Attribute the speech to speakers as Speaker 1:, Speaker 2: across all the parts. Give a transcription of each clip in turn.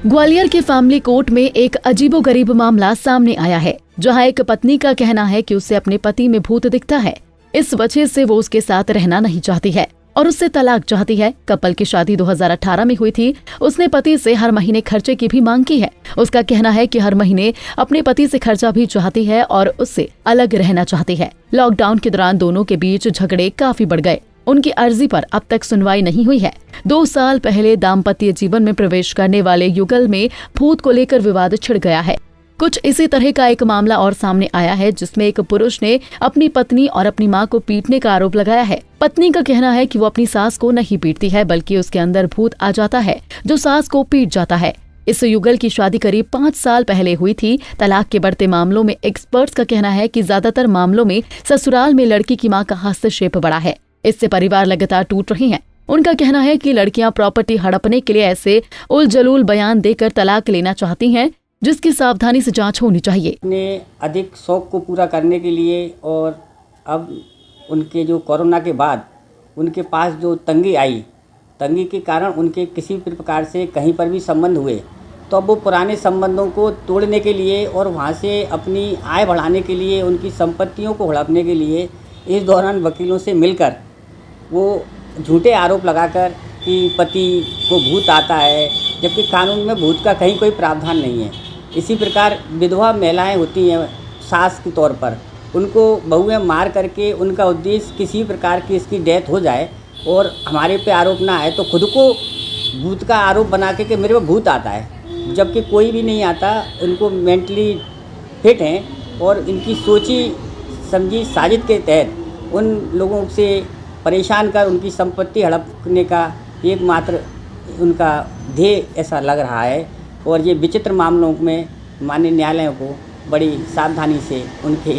Speaker 1: ग्वालियर के family court में एक अजीबोगरीब मामला सामने आया है, जहां एक पत्नी का कहना है कि उसे अपने पति में भूत दिखता है। इस वजह से वो उसके साथ रहना नहीं चाहती है और उससे तलाक चाहती है। कपल की शादी 2018 में हुई थी। उसने पति से हर महीने खर्चे की भी मांग की है। उसका कहना है कि हर महीने अपने पति से खर्चा भी चाहती है और उससे अलग रहना चाहती है। लॉकडाउन के दौरान दोनों के बीच झगड़े काफी बढ़ गए। उनकी अर्जी पर अब तक सुनवाई नहीं हुई है। 2 साल पहले दाम्पत्य जीवन में प्रवेश करने वाले युगल में भूत को लेकर विवाद छिड़ गया है। कुछ इसी तरह का एक मामला और सामने आया है, जिसमें एक पुरुष ने अपनी पत्नी और अपनी मां को पीटने का आरोप लगाया है। पत्नी का कहना है कि वो अपनी सास को नहीं पीटती है, बल्कि उसके अंदर भूत आ जाता है जो सास को पीट जाता है। इस युगल की शादी करीब 5 साल पहले हुई थी। तलाक के बढ़ते मामलों में एक्सपर्ट्स का कहना है कि ज्यादातर मामलों में ससुराल में लड़की की मां का हस्तक्षेप बड़ा है। इससे परिवार लगातार टूट रहे हैं। उनका कहना है कि लड़कियां प्रॉपर्टी हड़पने के लिए ऐसे उलझुल बयान देकर तलाक लेना चाहती हैं, जिसकी सावधानी से जांच होनी चाहिए।
Speaker 2: अपने अधिक शौक को पूरा करने के लिए और अब उनके जो कोरोना के बाद उनके पास जो तंगी आई, तंगी के कारण उनके किसी भी प्रकार से कहीं पर भी संबंध हुए, तो अब वो पुराने संबंधों को तोड़ने के लिए और वहाँ से अपनी आय बढ़ाने के लिए, उनकी संपत्तियों को हड़पने के लिए इस दौरान वकीलों से मिलकर वो झूठे आरोप लगाकर कि पति को भूत आता है, जबकि कानून में भूत का कहीं कोई प्रावधान नहीं है। इसी प्रकार विधवा महिलाएं होती हैं सास के तौर पर, उनको बहुएं मार करके उनका उद्देश्य किसी प्रकार की इसकी डेथ हो जाए और हमारे पे आरोप ना आए, तो खुद को भूत का आरोप बना के कि मेरे पे भूत आता है, जबकि कोई भी नहीं आता। उनको मेंटली फिट हैं और इनकी सोची समझी साजिश के तहत उन लोगों से परेशान कर उनकी संपत्ति हड़पने का एकमात्र उनका ध्येय ऐसा लग रहा है। और ये विचित्र मामलों में माननीय न्यायालयों को बड़ी सावधानी से उनके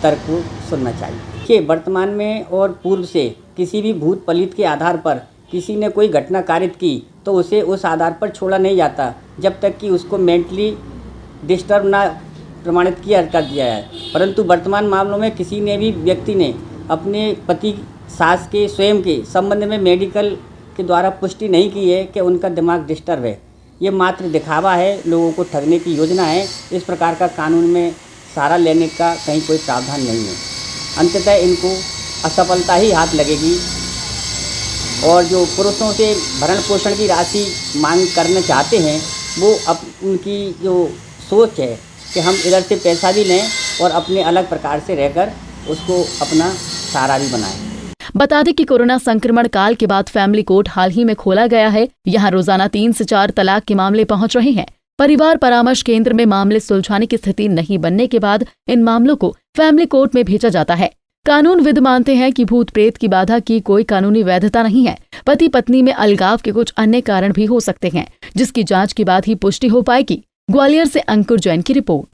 Speaker 2: तर्क को सुनना चाहिए कि वर्तमान में और पूर्व से किसी भी भूत पलित के आधार पर किसी ने कोई घटना कारित की तो उसे उस आधार पर छोड़ा नहीं जाता जब तक कि उसको मेंटली डिस्टर्ब ना प्रमाणित कर दिया जाए। परंतु वर्तमान मामलों में किसी ने भी व्यक्ति ने अपने पति सास के स्वयं के संबंध में मेडिकल के द्वारा पुष्टि नहीं की है कि उनका दिमाग डिस्टर्ब है। ये मात्र दिखावा है, लोगों को ठगने की योजना है। इस प्रकार का कानून में सहारा लेने का कहीं कोई प्रावधान नहीं है। अंततः इनको असफलता ही हाथ लगेगी और जो पुरुषों से भरण पोषण की राशि मांग करना चाहते हैं, वो अब उनकी जो सोच है कि हम इधर से पैसा भी लें और अपने अलग प्रकार से रहकर उसको अपना सहारा भी बनाएं।
Speaker 1: बता दें कि कोरोना संक्रमण काल के बाद फैमिली कोर्ट हाल ही में खोला गया है। यहाँ रोजाना 3 से 4 तलाक के मामले पहुंच रहे हैं। परिवार परामर्श केंद्र में मामले सुलझाने की स्थिति नहीं बनने के बाद इन मामलों को फैमिली कोर्ट में भेजा जाता है। कानूनविद मानते हैं कि भूत प्रेत की बाधा की कोई कानूनी वैधता नहीं है। पति पत्नी में अलगाव के कुछ अन्य कारण भी हो सकते हैं, जिसकी जाँच के बाद ही पुष्टि हो पाएगी। ग्वालियर से अंकुर जैन की रिपोर्ट।